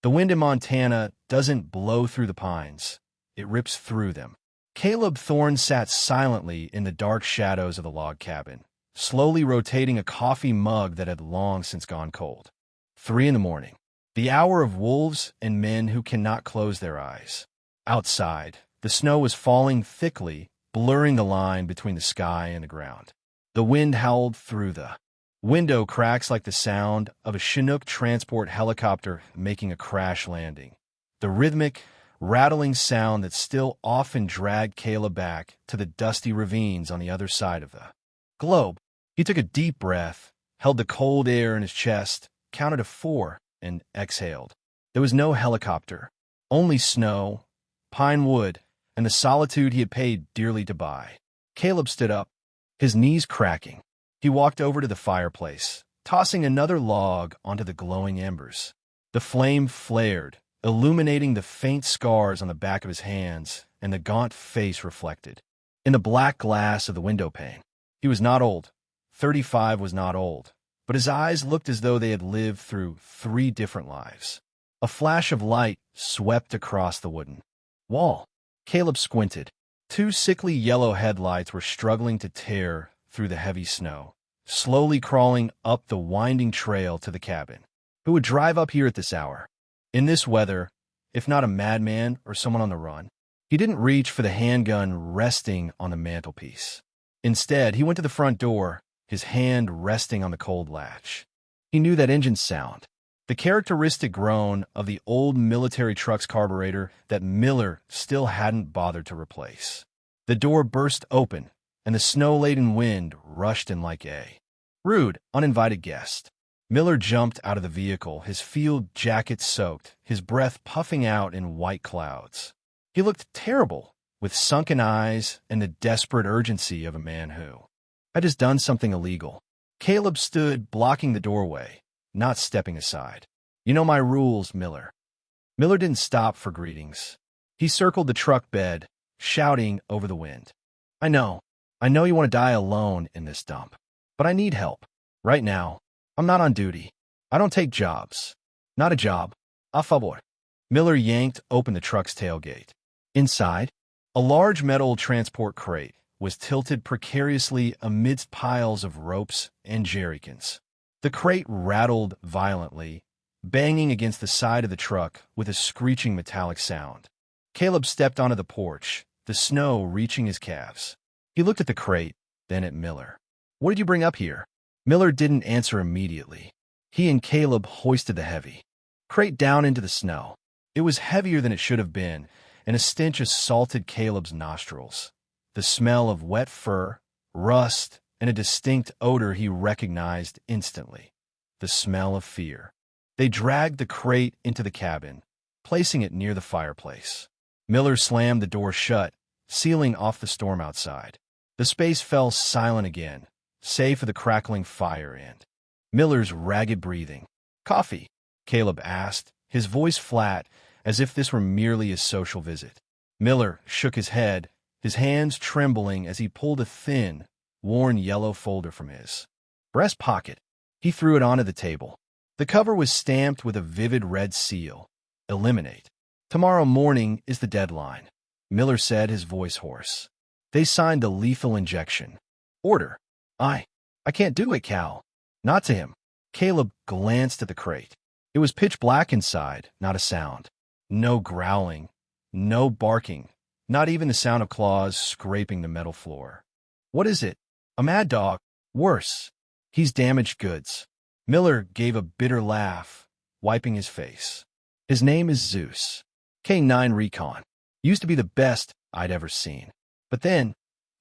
The wind in Montana doesn't blow through the pines. It rips through them. Caleb Thorne sat silently in the dark shadows of the log cabin, slowly rotating a coffee mug that had long since gone cold. 3 in the morning. The hour of wolves and men who cannot close their eyes. Outside, the snow was falling thickly, blurring the line between the sky and the ground. The wind howled through the window cracks like the sound of a Chinook transport helicopter making a crash landing. The rhythmic, rattling sound that still often dragged Caleb back to the dusty ravines on the other side of the globe. He took a deep breath, held the cold air in his chest, counted to 4, and exhaled. There was no helicopter, only snow, pine wood, and the solitude he had paid dearly to buy. Caleb stood up, his knees cracking. He walked over to the fireplace, tossing another log onto the glowing embers. The flame flared, illuminating the faint scars on the back of his hands and the gaunt face reflected in the black glass of the window pane. He was not old. 35 was not old, but his eyes looked as though they had lived through 3 different lives. A flash of light swept across the wooden wall. Caleb squinted. 2 sickly yellow headlights were struggling to tear through the heavy snow, slowly crawling up the winding trail to the cabin. Who would drive up here at this hour? In this weather, if not a madman or someone on the run? He didn't reach for the handgun resting on the mantelpiece. Instead, he went to the front door, his hand resting on the cold latch. He knew that engine sound, the characteristic groan of the old military truck's carburetor that Miller still hadn't bothered to replace. The door burst open, and the snow-laden wind rushed in like a rude, uninvited guest. Miller jumped out of the vehicle, his field jacket soaked, his breath puffing out in white clouds. He looked terrible, with sunken eyes and the desperate urgency of a man who had just done something illegal. Caleb stood blocking the doorway, not stepping aside. "You know my rules, Miller." Miller didn't stop for greetings. He circled the truck bed, shouting over the wind. I know you want to die alone in this dump, but I need help. Right now, I'm not on duty. I don't take jobs. Not a job. A favor." Miller yanked open the truck's tailgate. Inside, a large metal transport crate was tilted precariously amidst piles of ropes and jerrycans. The crate rattled violently, banging against the side of the truck with a screeching metallic sound. Caleb stepped onto the porch, the snow reaching his calves. He looked at the crate, then at Miller. "What did you bring up here?" Miller didn't answer immediately. He and Caleb hoisted the heavy crate down into the snow. It was heavier than it should have been, and a stench assaulted Caleb's nostrils. The smell of wet fur, rust, and a distinct odor he recognized instantly. The smell of fear. They dragged the crate into the cabin, placing it near the fireplace. Miller slammed the door shut, sealing off the storm outside. The space fell silent again, save for the crackling fire and Miller's ragged breathing. "Coffee?" Caleb asked, his voice flat, as if this were merely a social visit. Miller shook his head, his hands trembling as he pulled a thin, worn yellow folder from his breast pocket. He threw it onto the table. The cover was stamped with a vivid red seal. "Eliminate. Tomorrow morning is the deadline," Miller said, his voice hoarse. They signed the lethal injection. "Order." I can't do it, Cal." "Not to him." Caleb glanced at the crate. It was pitch black inside, not a sound. No growling, no barking, not even the sound of claws scraping the metal floor. "What is it?" "A mad dog. Worse. He's damaged goods." Miller gave a bitter laugh, wiping his face. "His name is Zeus. K9 Recon. Used to be the best I'd ever seen. But then,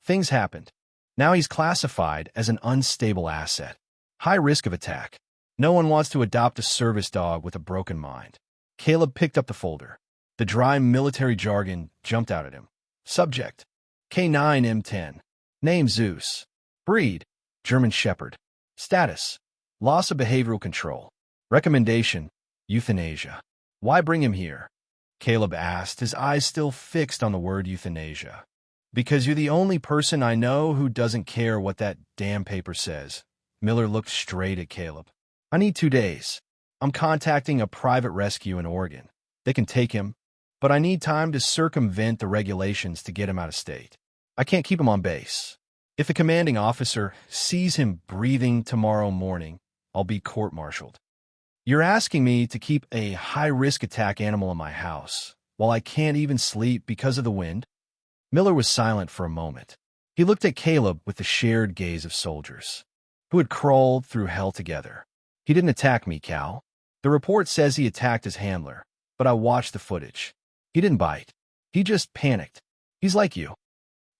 things happened. Now he's classified as an unstable asset. High risk of attack. No one wants to adopt a service dog with a broken mind." Caleb picked up the folder. The dry military jargon jumped out at him. Subject: K9M10. Name: Zeus. Breed: German Shepherd. Status: loss of behavioral control. Recommendation: euthanasia. "Why bring him here?" Caleb asked, his eyes still fixed on the word euthanasia. "Because you're the only person I know who doesn't care what that damn paper says." Miller looked straight at Caleb. "I need 2 days. I'm contacting a private rescue in Oregon. They can take him, but I need time to circumvent the regulations to get him out of state. I can't keep him on base. If the commanding officer sees him breathing tomorrow morning, I'll be court-martialed. You're asking me to keep a high-risk attack animal in my house, while I can't even sleep because of the wind? Miller was silent for a moment. He looked at Caleb with the shared gaze of soldiers, who had crawled through hell together. He didn't attack me, Cal. The report says he attacked his handler, but I watched the footage. He didn't bite. He just panicked. He's like you.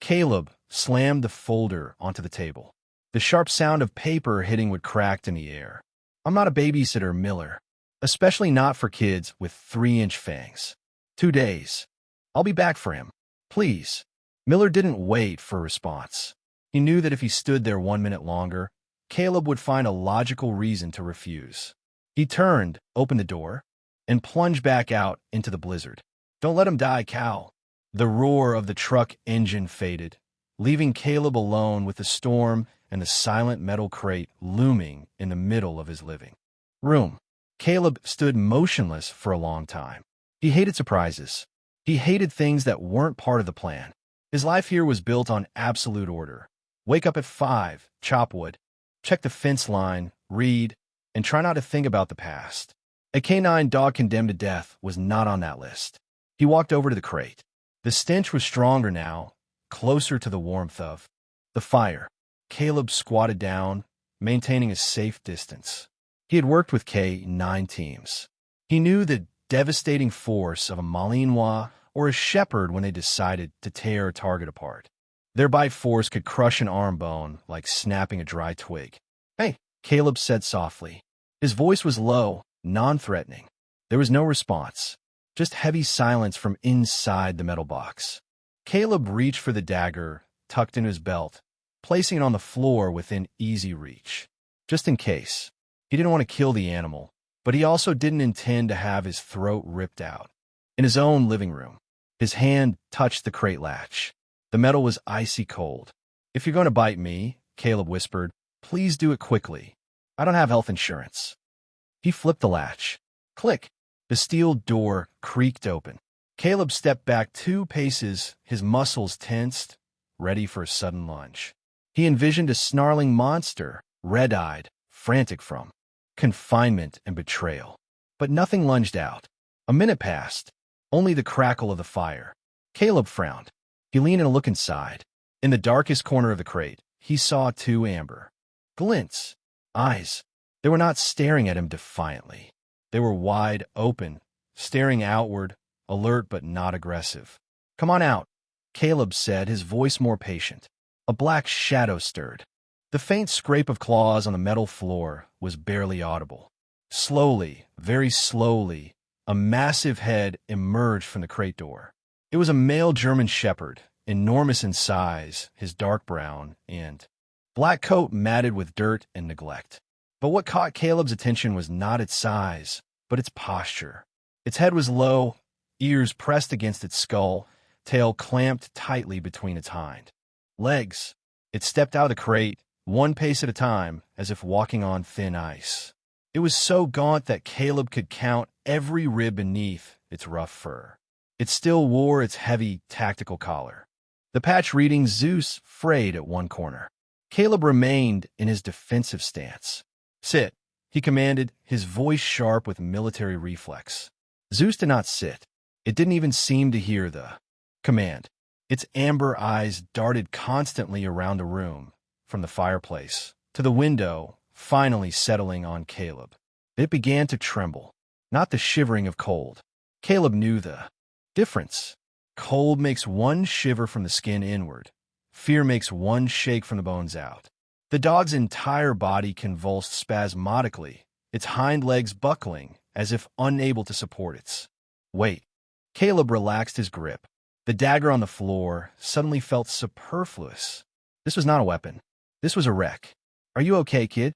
Caleb slammed the folder onto the table. The sharp sound of paper hitting wood cracked in the air. I'm not a babysitter, Miller. Especially not for kids with 3-inch fangs. 2 days. I'll be back for him. Please. Miller didn't wait for a response. He knew that if he stood there 1 minute longer, Caleb would find a logical reason to refuse. He turned, opened the door, and plunged back out into the blizzard. Don't let him die, Cal. The roar of the truck engine faded, leaving Caleb alone with the storm and the silent metal crate looming in the middle of his living room. Caleb stood motionless for a long time. He hated surprises. He hated things that weren't part of the plan. His life here was built on absolute order. Wake up at 5, chop wood, check the fence line, read, and try not to think about the past. A canine dog condemned to death was not on that list. He walked over to the crate. The stench was stronger now, closer to the warmth of the fire. Caleb squatted down, maintaining a safe distance. He had worked with K9 teams. He knew the devastating force of a Malinois or a shepherd when they decided to tear a target apart. Their bite force could crush an arm bone like snapping a dry twig. Hey, Caleb said softly. His voice was low, non-threatening. There was no response, just heavy silence from inside the metal box. Caleb reached for the dagger tucked in his belt, placing it on the floor within easy reach. Just in case. He didn't want to kill the animal, but he also didn't intend to have his throat ripped out. In his own living room, his hand touched the crate latch. The metal was icy cold. If you're going to bite me, Caleb whispered, please do it quickly. I don't have health insurance. He flipped the latch. Click. The steel door creaked open. Caleb stepped back 2 paces, his muscles tensed, ready for a sudden lunge. He envisioned a snarling monster, red-eyed, frantic from confinement and betrayal. But nothing lunged out. A minute passed, only the crackle of the fire. Caleb frowned. He leaned in to look inside. In the darkest corner of the crate, he saw 2 amber glints, eyes. They were not staring at him defiantly. They were wide open, staring outward, alert but not aggressive. Come on out, Caleb said, his voice more patient. A black shadow stirred. The faint scrape of claws on the metal floor was barely audible. Slowly, very slowly, a massive head emerged from the crate door. It was a male German shepherd, enormous in size, his dark brown and black coat matted with dirt and neglect. But what caught Caleb's attention was not its size, but its posture. Its head was low, ears pressed against its skull, tail clamped tightly between its hind legs. It stepped out of the crate, 1 pace at a time, as if walking on thin ice. It was so gaunt that Caleb could count every rib beneath its rough fur. It still wore its heavy tactical collar. The patch reading Zeus frayed at one corner. Caleb remained in his defensive stance. Sit, he commanded, his voice sharp with military reflex. Zeus did not sit. It didn't even seem to hear the command. Its amber eyes darted constantly around the room, from the fireplace to the window, finally settling on Caleb. It began to tremble, not the shivering of cold. Caleb knew the difference. Cold makes one shiver from the skin inward. Fear makes one shake from the bones out. The dog's entire body convulsed spasmodically, its hind legs buckling as if unable to support its weight. Caleb relaxed his grip. The dagger on the floor suddenly felt superfluous. This was not a weapon. This was a wreck. Are you okay, kid?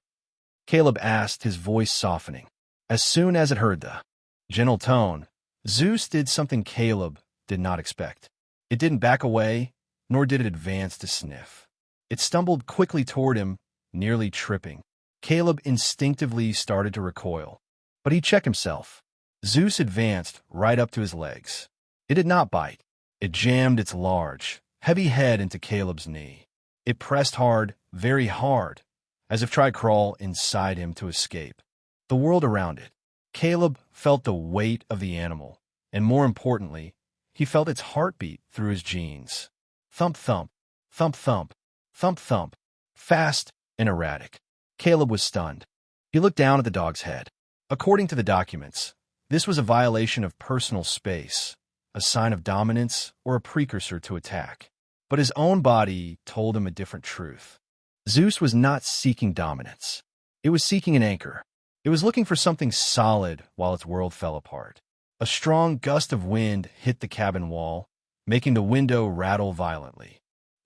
Caleb asked, his voice softening. As soon as it heard the gentle tone, Zeus did something Caleb did not expect. It didn't back away, nor did it advance to sniff. It stumbled quickly toward him, nearly tripping. Caleb instinctively started to recoil. But he checked himself. Zeus advanced right up to his legs. It did not bite. It jammed its large, heavy head into Caleb's knee. It pressed hard, very hard, as if trying to crawl inside him to escape. The world around it. Caleb felt the weight of the animal, and more importantly, he felt its heartbeat through his jeans. Thump, thump, thump, thump, thump, thump, fast and erratic. Caleb was stunned. He looked down at the dog's head. According to the documents, this was a violation of personal space, a sign of dominance or a precursor to attack. But his own body told him a different truth. Zeus was not seeking dominance. It was seeking an anchor. It was looking for something solid while its world fell apart. A strong gust of wind hit the cabin wall, making the window rattle violently.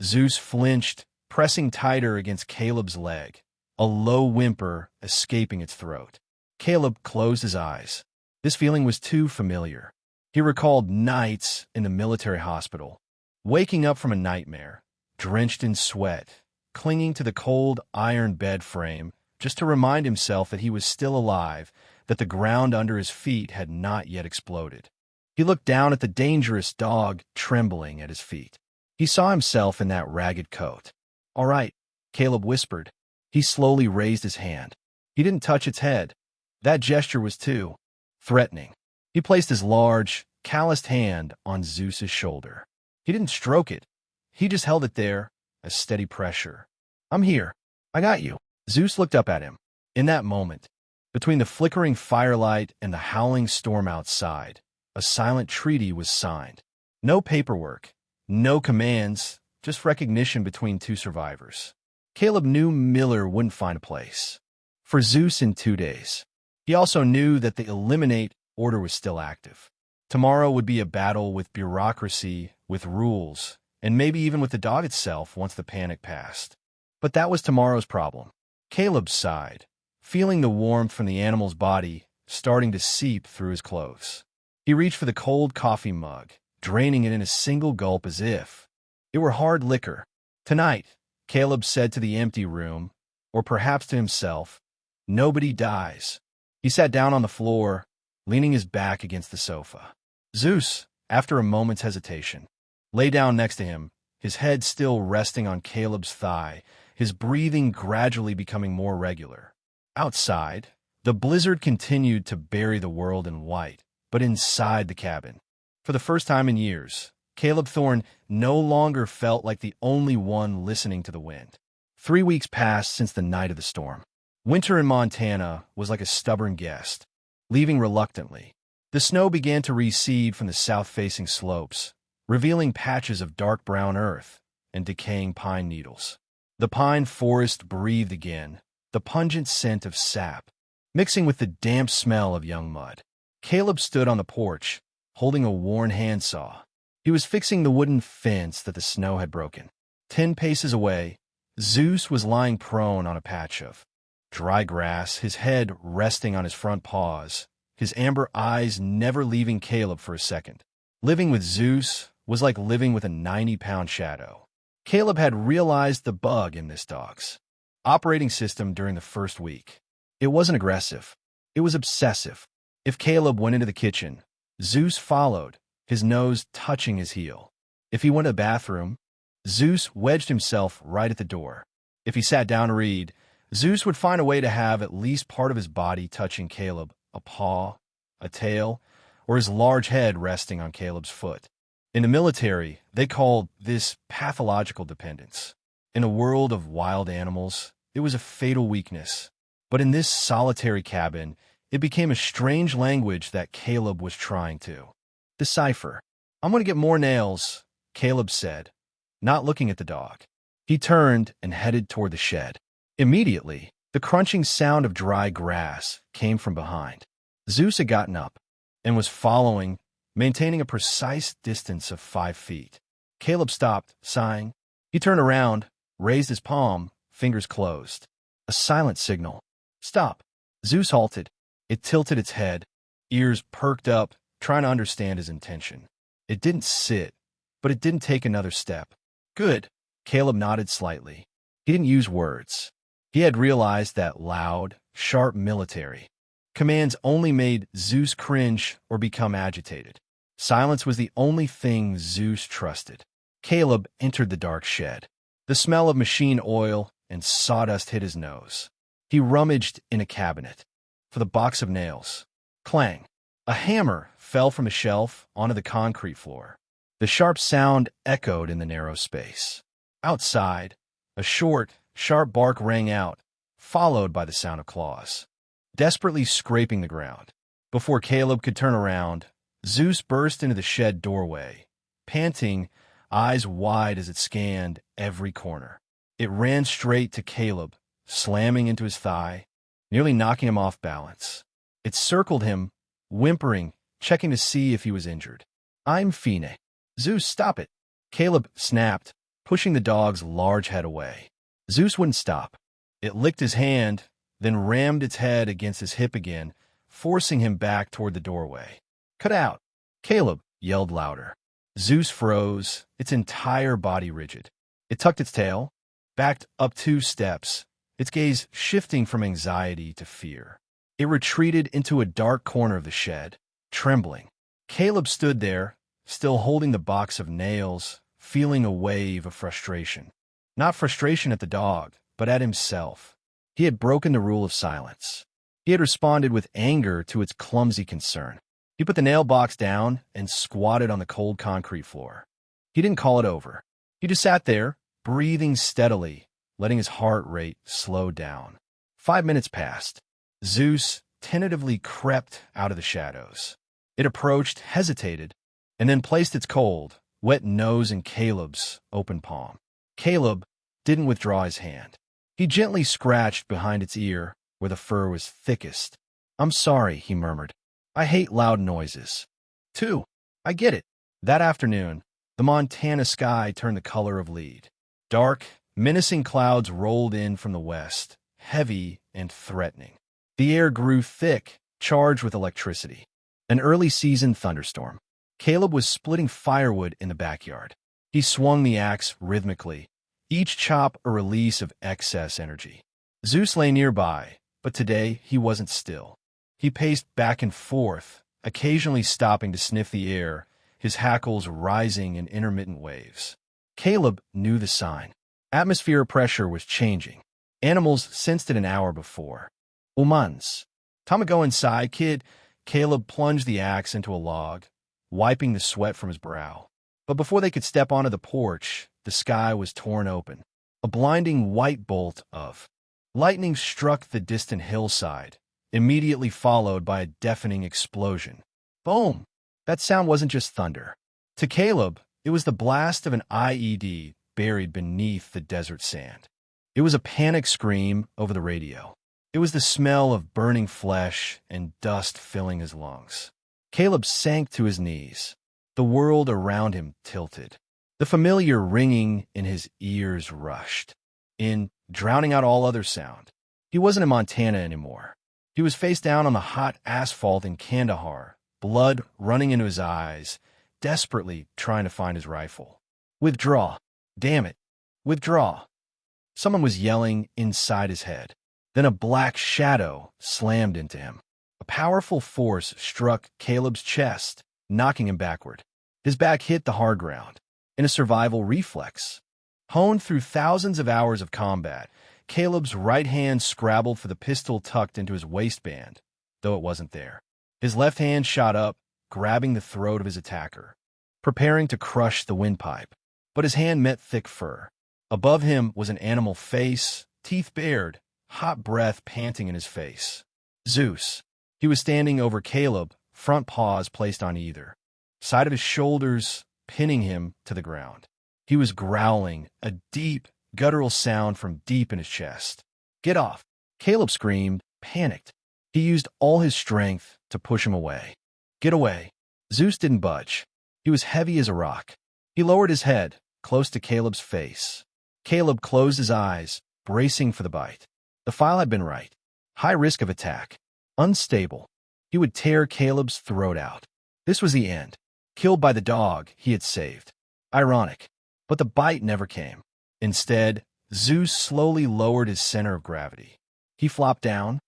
Zeus flinched, pressing tighter against Caleb's leg, a low whimper escaping its throat. Caleb closed his eyes. This feeling was too familiar. He recalled nights in the military hospital, waking up from a nightmare, drenched in sweat, clinging to the cold iron bed frame just to remind himself that he was still alive, that the ground under his feet had not yet exploded. He looked down at the dangerous dog trembling at his feet. He saw himself in that ragged coat. "All right," Caleb whispered. He slowly raised his hand. He didn't touch its head. That gesture was too threatening. He placed his large, calloused hand on Zeus's shoulder. He didn't stroke it. He just held it there, a steady pressure. "I'm here. I got you." Zeus looked up at him. In that moment, between the flickering firelight and the howling storm outside, a silent treaty was signed. No paperwork, no commands, just recognition between two survivors. Caleb knew Miller wouldn't find a place for Zeus in 2 days. He also knew that the eliminate order was still active. Tomorrow would be a battle with bureaucracy, with rules, and maybe even with the dog itself once the panic passed. But that was tomorrow's problem. Caleb sighed, feeling the warmth from the animal's body starting to seep through his clothes. He reached for the cold coffee mug, draining it in a single gulp as if it were hard liquor. "Tonight," Caleb said to the empty room, or perhaps to himself, "nobody dies." He sat down on the floor, leaning his back against the sofa. Zeus, after a moment's hesitation, lay down next to him, his head still resting on Caleb's thigh, his breathing gradually becoming more regular. Outside, the blizzard continued to bury the world in white, but inside the cabin, for the first time in years, Caleb Thorne no longer felt like the only one listening to the wind. 3 weeks passed since the night of the storm. Winter in Montana was like a stubborn guest, leaving reluctantly. The snow began to recede from the south-facing slopes, revealing patches of dark brown earth and decaying pine needles. The pine forest breathed again, the pungent scent of sap, mixing with the damp smell of young mud. Caleb stood on the porch, holding a worn handsaw. He was fixing the wooden fence that the snow had broken. 10 paces away, Zeus was lying prone on a patch of dry grass, his head resting on his front paws, his amber eyes never leaving Caleb for a second. Living with Zeus was like living with a 90-pound shadow. Caleb had realized the bug in this dog's operating system during the first week. It wasn't aggressive. It was obsessive. If Caleb went into the kitchen, Zeus followed, his nose touching his heel. If he went to the bathroom, Zeus wedged himself right at the door. If he sat down to read, Zeus would find a way to have at least part of his body touching Caleb, a paw, a tail, or his large head resting on Caleb's foot. In the military, they called this pathological dependence. In a world of wild animals, it was a fatal weakness. But in this solitary cabin, it became a strange language that Caleb was trying to decipher. "I'm going to get more nails," Caleb said, not looking at the dog. He turned and headed toward the shed. Immediately, the crunching sound of dry grass came from behind. Zeus had gotten up and was following, maintaining a precise distance of 5 feet. Caleb stopped, sighing. He turned around, raised his palm, fingers closed. A silent signal. "Stop." Zeus halted. It tilted its head, ears perked up, trying to understand his intention. It didn't sit, but it didn't take another step. "Good." Caleb nodded slightly. He didn't use words. He had realized that loud, sharp military Commands only made Zeus cringe or become agitated. Silence was the only thing Zeus trusted. Caleb entered the dark shed. The smell of machine oil and sawdust hit his nose. He rummaged in a cabinet for the box of nails. Clang! A hammer fell from a shelf onto the concrete floor. The sharp sound echoed in the narrow space. Outside, a short, sharp bark rang out, followed by the sound of claws, desperately scraping the ground. Before Caleb could turn around, Zeus burst into the shed doorway, panting, eyes wide as it scanned every corner. It ran straight to Caleb, slamming into his thigh, nearly knocking him off balance. It circled him, whimpering, checking to see if he was injured. "I'm fine." "Zeus, stop it!" Caleb snapped, pushing the dog's large head away. Zeus wouldn't stop. It licked his hand, then rammed its head against his hip again, forcing him back toward the doorway. "Cut out!" Caleb yelled louder. Zeus froze, its entire body rigid. It tucked its tail, backed up 2 steps, its gaze shifting from anxiety to fear. It retreated into a dark corner of the shed, trembling. Caleb stood there, still holding the box of nails, feeling a wave of frustration. Not frustration at the dog, but at himself. He had broken the rule of silence. He had responded with anger to its clumsy concern. He put the nail box down and squatted on the cold concrete floor. He didn't call it over. He just sat there, breathing steadily, letting his heart rate slow down. 5 minutes passed. Zeus tentatively crept out of the shadows. It approached, hesitated, and then placed its cold, wet nose in Caleb's open palm. Caleb didn't withdraw his hand. He gently scratched behind its ear, where the fur was thickest. "I'm sorry," he murmured. "I hate loud noises." "Too. I get it." That afternoon, the Montana sky turned the color of lead. Dark, menacing clouds rolled in from the west, heavy and threatening. The air grew thick, charged with electricity. An early-season thunderstorm. Caleb was splitting firewood in the backyard. He swung the axe rhythmically, each chop a release of excess energy. Zeus lay nearby, but today he wasn't still. He paced back and forth, occasionally stopping to sniff the air, his hackles rising in intermittent waves. Caleb knew the sign. Atmosphere pressure was changing. Animals sensed it an hour before. "Humans." "Time to go inside, kid." Caleb plunged the axe into a log, wiping the sweat from his brow. But before they could step onto the porch, the sky was torn open. A blinding white bolt of lightning struck the distant hillside, immediately followed by a deafening explosion. Boom! That sound wasn't just thunder. To Caleb, it was the blast of an IED buried beneath the desert sand. It was a panic scream over the radio. It was the smell of burning flesh and dust filling his lungs. Caleb sank to his knees. The world around him tilted. The familiar ringing in his ears rushed in, drowning out all other sound. He wasn't in Montana anymore. He was face down on the hot asphalt in Kandahar, blood running into his eyes, desperately trying to find his rifle. "Withdraw. Damn it. Withdraw." Someone was yelling inside his head. Then a black shadow slammed into him. A powerful force struck Caleb's chest, knocking him backward. His back hit the hard ground. In a survival reflex, honed through thousands of hours of combat, Caleb's right hand scrabbled for the pistol tucked into his waistband, though it wasn't there. His left hand shot up, grabbing the throat of his attacker, preparing to crush the windpipe. But his hand met thick fur. Above him was an animal face, teeth bared, hot breath panting in his face. Zeus. He was standing over Caleb, front paws placed on either side of his shoulders, pinning him to the ground. He was growling, a deep, guttural sound from deep in his chest. "Get off!" Caleb screamed, panicked. He used all his strength to push him away. "Get away!" Zeus didn't budge. He was heavy as a rock. He lowered his head, close to Caleb's face. Caleb closed his eyes, bracing for the bite. The file had been right. High risk of attack. Unstable. He would tear Caleb's throat out. This was the end. Killed by the dog he had saved. Ironic. But the bite never came. Instead, Zeus slowly lowered his center of gravity. He flopped down,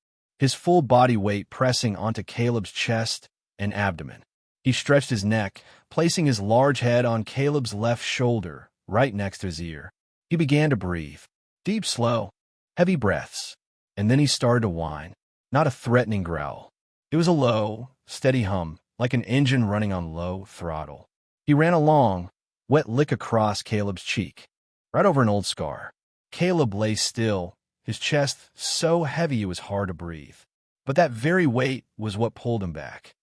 his full body weight pressing onto Caleb's chest and abdomen. He stretched his neck, placing his large head on Caleb's left shoulder, right next to his ear. He began to breathe. Deep, slow, heavy breaths. And then he started to whine. Not a threatening growl. It was a low, steady hum, like an engine running on low throttle. He ran a long, wet lick across Caleb's cheek, right over an old scar. Caleb lay still, his chest so heavy it was hard to breathe. But that very weight was what pulled him back.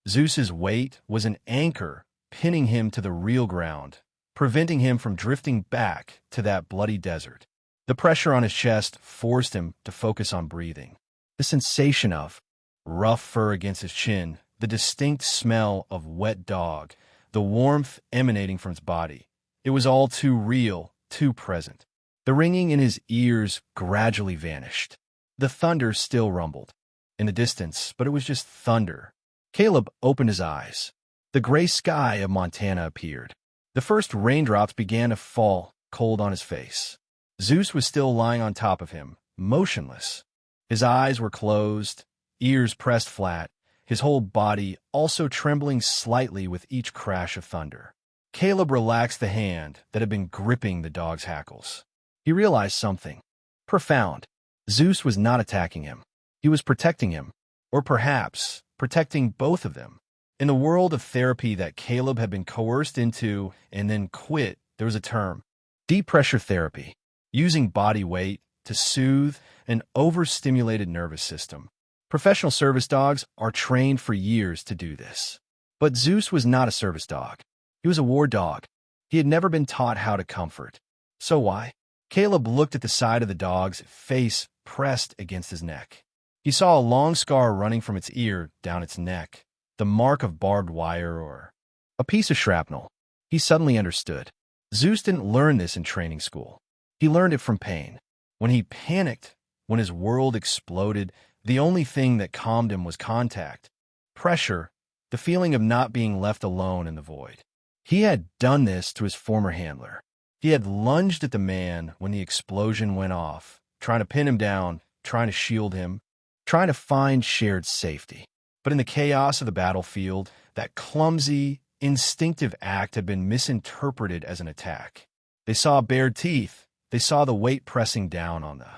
Zeus's weight was an anchor, pinning him to the real ground, preventing him from drifting back to that bloody desert. The pressure on his chest forced him to focus on breathing. The sensation of rough fur against his chin, the distinct smell of wet dog, the warmth emanating from his body. It was all too real, too present. The ringing in his ears gradually vanished. The thunder still rumbled in the distance, but it was just thunder. Caleb opened his eyes. The gray sky of Montana appeared. The first raindrops began to fall cold on his face. Zeus was still lying on top of him, motionless. His eyes were closed, ears pressed flat, his whole body also trembling slightly with each crash of thunder. Caleb relaxed the hand that had been gripping the dog's hackles. He realized something profound. Zeus was not attacking him. He was protecting him, or perhaps protecting both of them. In the world of therapy that Caleb had been coerced into and then quit, there was a term, deep pressure therapy, using body weight to soothe an overstimulated nervous system. Professional service dogs are trained for years to do this. But Zeus was not a service dog. He was a war dog. He had never been taught how to comfort. So why? Caleb looked at the side of the dog's face pressed against his neck. He saw a long scar running from its ear down its neck, the mark of barbed wire or a piece of shrapnel. He suddenly understood. Zeus didn't learn this in training school. He learned it from pain. When he panicked, when his world exploded, the only thing that calmed him was contact, pressure, the feeling of not being left alone in the void. He had done this to his former handler. He had lunged at the man when the explosion went off, trying to pin him down, trying to shield him, trying to find shared safety. But in the chaos of the battlefield, that clumsy, instinctive act had been misinterpreted as an attack. They saw bared teeth. They saw the weight pressing down on the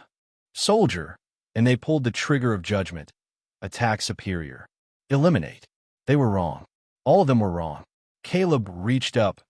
soldier, and they pulled the trigger of judgment. Attack superior. Eliminate. They were wrong. All of them were wrong. Caleb reached up,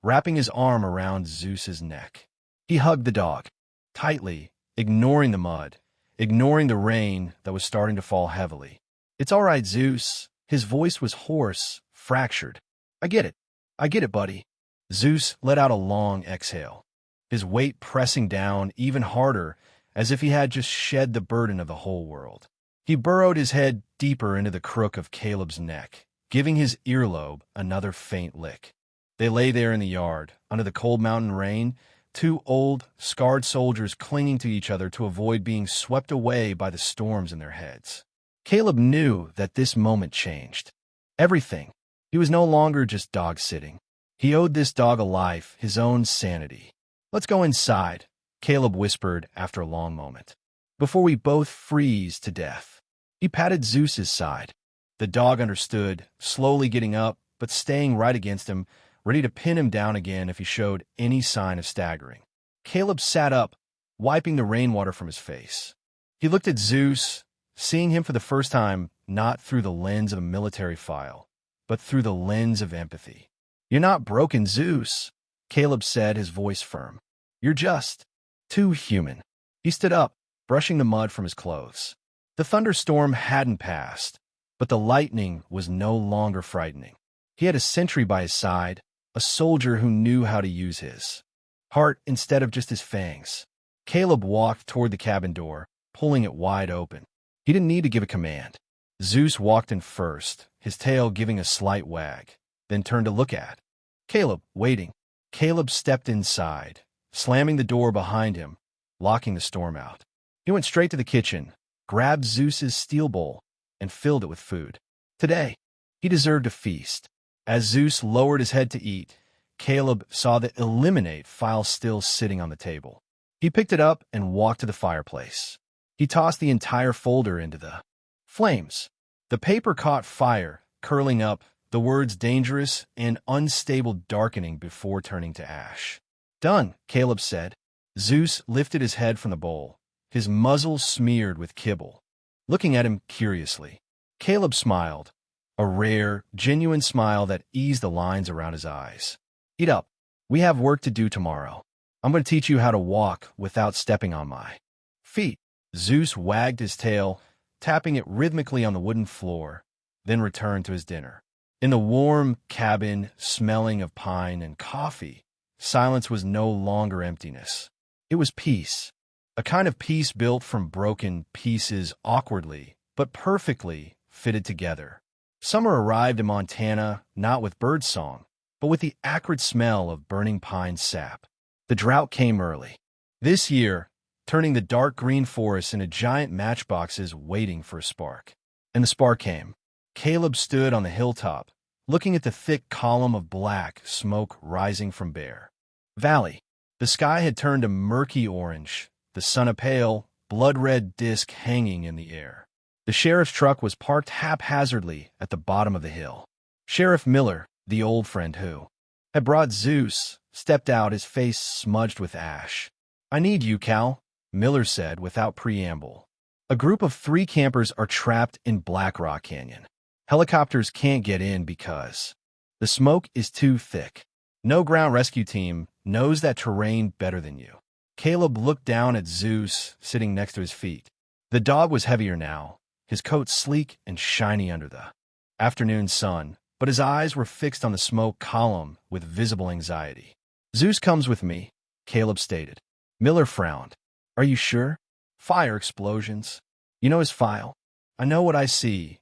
wrapping his arm around Zeus's neck. He hugged the dog, tightly, ignoring the mud, ignoring the rain that was starting to fall heavily. "It's all right, Zeus." His voice was hoarse, fractured. I get it, buddy." Zeus let out a long exhale, his weight pressing down even harder, as if he had just shed the burden of the whole world. He burrowed his head deeper into the crook of Caleb's neck, giving his earlobe another faint lick. They lay there in the yard, under the cold mountain rain, two old, scarred soldiers clinging to each other to avoid being swept away by the storms in their heads. Caleb knew that this moment changed everything. He was no longer just dog-sitting. He owed this dog a life, his own sanity. "Let's go inside," Caleb whispered after a long moment, "before we both freeze to death." He patted Zeus's side. The dog understood, slowly getting up, but staying right against him, ready to pin him down again if he showed any sign of staggering. Caleb sat up, wiping the rainwater from his face. He looked at Zeus, seeing him for the first time not through the lens of a military file, but through the lens of empathy. "You're not broken, Zeus," Caleb said, his voice firm. "You're just too human." He stood up, brushing the mud from his clothes. The thunderstorm hadn't passed, but the lightning was no longer frightening. He had a sentry by his side, a soldier who knew how to use his heart instead of just his fangs. Caleb walked toward the cabin door, pulling it wide open. He didn't need to give a command. Zeus walked in first, his tail giving a slight wag, then turned to look at Caleb, waiting. Caleb stepped inside, slamming the door behind him, locking the storm out. He went straight to the kitchen, grabbed Zeus's steel bowl, and filled it with food. Today, he deserved a feast. As Zeus lowered his head to eat, Caleb saw the eliminate file still sitting on the table. He picked it up and walked to the fireplace. He tossed the entire folder into the flames. The paper caught fire, curling up, the words dangerous and unstable darkening before turning to ash. Done, Caleb said. Zeus lifted his head from the bowl, his muzzle smeared with kibble. Looking at him curiously, Caleb smiled, a rare, genuine smile that eased the lines around his eyes. Eat up. We have work to do tomorrow. I'm going to teach you how to walk without stepping on my feet. Zeus wagged his tail, tapping it rhythmically on the wooden floor, then returned to his dinner. In the warm cabin, smelling of pine and coffee, silence was no longer emptiness. It was peace, a kind of peace built from broken pieces awkwardly, but perfectly fitted together. Summer arrived in Montana not with birdsong, but with the acrid smell of burning pine sap. The drought came early. This year, turning the dark green forests into giant matchboxes waiting for a spark. And the spark came. Caleb stood on the hilltop, looking at the thick column of black smoke rising from Bear Valley. The sky had turned a murky orange, the sun a pale, blood-red disk hanging in the air. The sheriff's truck was parked haphazardly at the bottom of the hill. Sheriff Miller, the old friend who had brought Zeus, stepped out, his face smudged with ash. "I need you, Cal," Miller said without preamble. "A group of 3 campers are trapped in Black Rock Canyon. Helicopters can't get in because the smoke is too thick. No ground rescue team knows that terrain better than you." Caleb looked down at Zeus, sitting next to his feet. The dog was heavier now, his coat sleek and shiny under the afternoon sun, but his eyes were fixed on the smoke column with visible anxiety. "Zeus comes with me," Caleb stated. Miller frowned. "Are you sure? Fire explosions. You know his file." "I know what I see,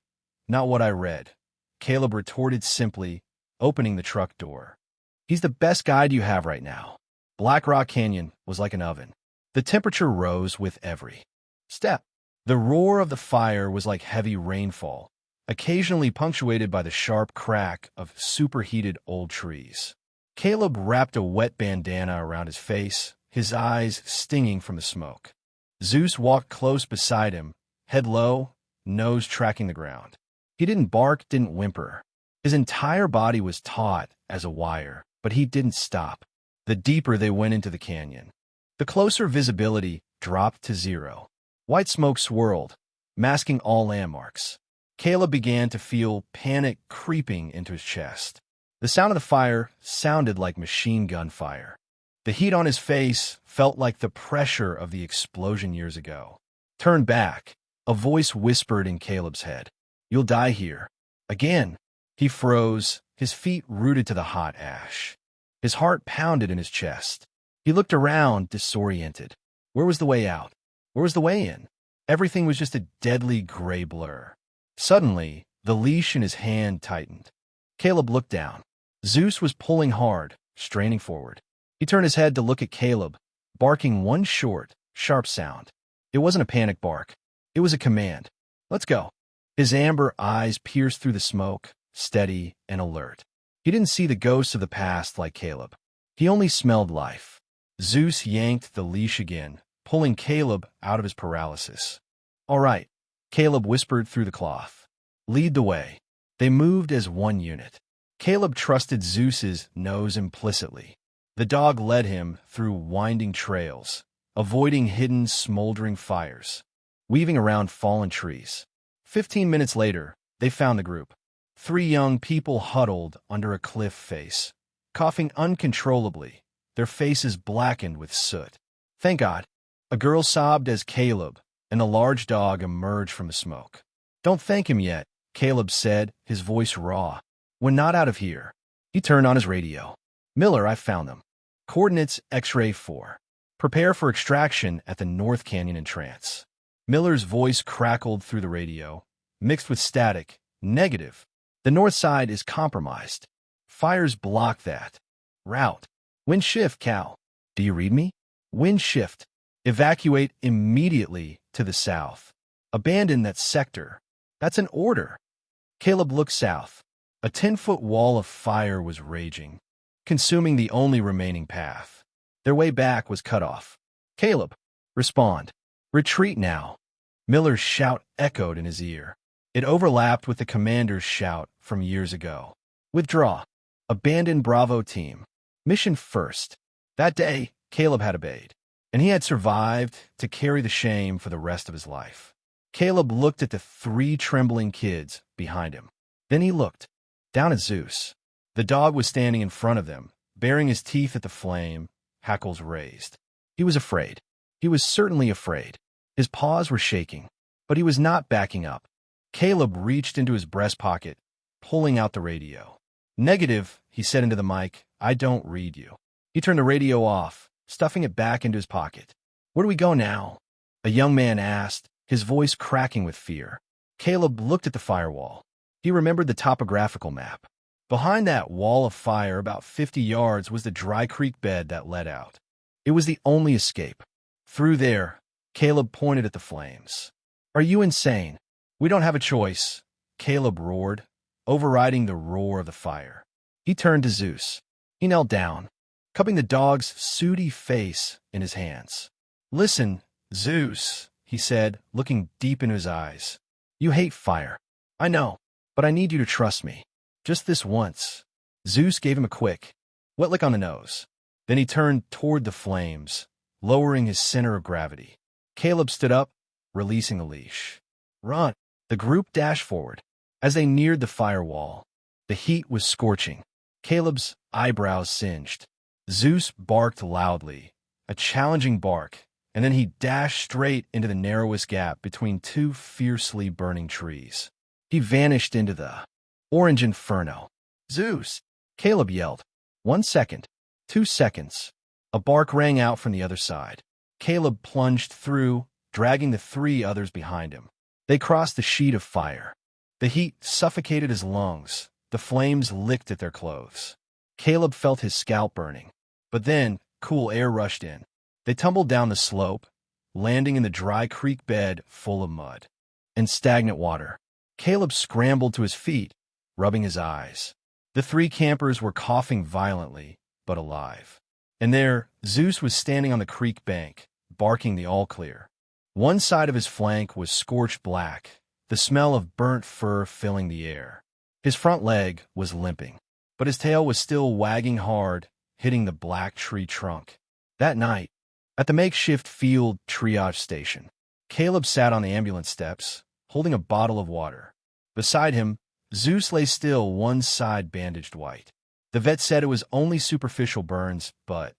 not what I read," Caleb retorted simply, opening the truck door. "He's the best guide you have right now." Black Rock Canyon was like an oven. The temperature rose with every step. The roar of the fire was like heavy rainfall, occasionally punctuated by the sharp crack of superheated old trees. Caleb wrapped a wet bandana around his face, his eyes stinging from the smoke. Zeus walked close beside him, head low, nose tracking the ground. He didn't bark, didn't whimper. His entire body was taut as a wire, but he didn't stop. The deeper they went into the canyon, the closer visibility dropped to zero. White smoke swirled, masking all landmarks. Caleb began to feel panic creeping into his chest. The sound of the fire sounded like machine gun fire. The heat on his face felt like the pressure of the explosion years ago. "Turn back," a voice whispered in Caleb's head. "You'll die here." Again. He froze, his feet rooted to the hot ash. His heart pounded in his chest. He looked around, disoriented. Where was the way out? Where was the way in? Everything was just a deadly gray blur. Suddenly, the leash in his hand tightened. Caleb looked down. Zeus was pulling hard, straining forward. He turned his head to look at Caleb, barking one short, sharp sound. It wasn't a panic bark. It was a command. "Let's go." His amber eyes pierced through the smoke, steady and alert. He didn't see the ghosts of the past like Caleb. He only smelled life. Zeus yanked the leash again, pulling Caleb out of his paralysis. "All right," Caleb whispered through the cloth. "Lead the way." They moved as one unit. Caleb trusted Zeus's nose implicitly. The dog led him through winding trails, avoiding hidden, smoldering fires, weaving around fallen trees. 15 minutes later, they found the group. 3 young people huddled under a cliff face, coughing uncontrollably, their faces blackened with soot. "Thank God," a girl sobbed as Caleb and the large dog emerged from the smoke. "Don't thank him yet," Caleb said, his voice raw. "We're not out of here." He turned on his radio. "Miller, I found them. Coordinates X-ray 4. Prepare for extraction at the North Canyon entrance." Miller's voice crackled through the radio, mixed with static. "Negative. The north side is compromised. Fires block that route. Wind shift, Cal. Do you read me? Wind shift. Evacuate immediately to the south. Abandon that sector. That's an order." Caleb looked south. A 10-foot wall of fire was raging, consuming the only remaining path. Their way back was cut off. "Caleb, respond. Retreat now." Miller's shout echoed in his ear. It overlapped with the commander's shout from years ago. Withdraw. Abandon Bravo team. Mission first. That day, Caleb had obeyed, and he had survived to carry the shame for the rest of his life. Caleb looked at the 3 trembling kids behind him. Then he looked down at Zeus. The dog was standing in front of them, baring his teeth at the flame, hackles raised. He was afraid. He was certainly afraid. His paws were shaking, but he was not backing up. Caleb reached into his breast pocket, pulling out the radio. Negative, he said into the mic, I don't read you. He turned the radio off, stuffing it back into his pocket. Where do we go now? A young man asked, his voice cracking with fear. Caleb looked at the firewall. He remembered the topographical map. Behind that wall of fire about 50 yards was the dry creek bed that led out. It was the only escape. Through there, Caleb pointed at the flames. Are you insane? We don't have a choice, Caleb roared, overriding the roar of the fire. He turned to Zeus. He knelt down, cupping the dog's sooty face in his hands. Listen, Zeus, he said, looking deep into his eyes. You hate fire. I know, but I need you to trust me. Just this once. Zeus gave him a quick, wet lick on the nose. Then he turned toward the flames, lowering his center of gravity. Caleb stood up, releasing the leash. Run. The group dashed forward. As they neared the firewall, the heat was scorching. Caleb's eyebrows singed. Zeus barked loudly, a challenging bark, and then he dashed straight into the narrowest gap between 2 fiercely burning trees. He vanished into the orange inferno. Zeus! Caleb yelled. 1 second. 2 seconds. A bark rang out from the other side. Caleb plunged through, dragging the 3 others behind him. They crossed the sheet of fire. The heat suffocated his lungs. The flames licked at their clothes. Caleb felt his scalp burning. But then, cool air rushed in. They tumbled down the slope, landing in the dry creek bed full of mud and stagnant water. Caleb scrambled to his feet, rubbing his eyes. The 3 campers were coughing violently, but alive. And there, Zeus was standing on the creek bank, barking the all-clear. One side of his flank was scorched black, the smell of burnt fur filling the air. His front leg was limping, but his tail was still wagging hard, hitting the black tree trunk. That night, at the makeshift field triage station, Caleb sat on the ambulance steps, holding a bottle of water. Beside him, Zeus lay still, one side bandaged white. The vet said it was only superficial burns, but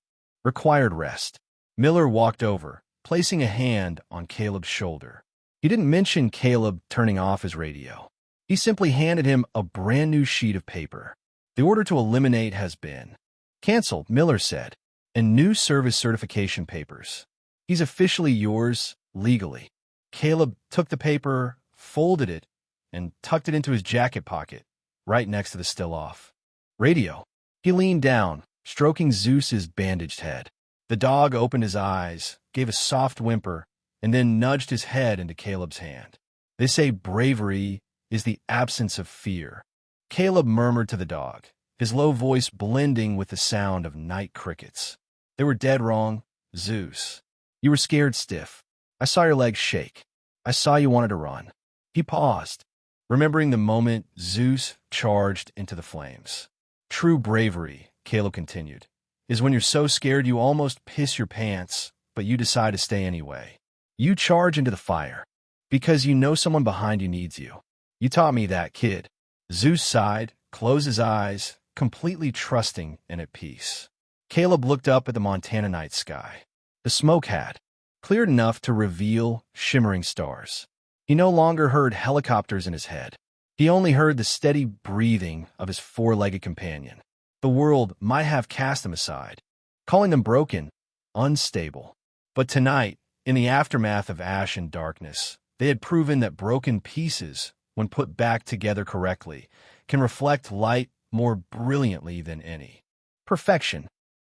required rest. Miller walked over, placing a hand on Caleb's shoulder. He didn't mention Caleb turning off his radio. He simply handed him a brand new sheet of paper. The order to eliminate has been canceled, Miller said, and new service certification papers. He's officially yours, legally. Caleb took the paper, folded it, and tucked it into his jacket pocket, right next to the still-off radio. He leaned down, stroking Zeus's bandaged head. The dog opened his eyes, gave a soft whimper, and then nudged his head into Caleb's hand. They say bravery is the absence of fear. Caleb murmured to the dog, his low voice blending with the sound of night crickets. They were dead wrong, Zeus. You were scared stiff. I saw your legs shake. I saw you wanted to run. He paused, remembering the moment Zeus charged into the flames. True bravery, Caleb continued, is when you're so scared you almost piss your pants, but you decide to stay anyway. You charge into the fire because you know someone behind you needs you. You taught me that, kid. Zeus sighed, closed his eyes, completely trusting and at peace. Caleb looked up at the Montana night sky. The smoke had cleared enough to reveal shimmering stars. He no longer heard helicopters in his head. He only heard the steady breathing of his 4-legged companion. The world might have cast him aside, calling them broken, unstable. But tonight, in the aftermath of ash and darkness, they had proven that broken pieces, when put back together correctly, can reflect light more brilliantly than any. Perfection.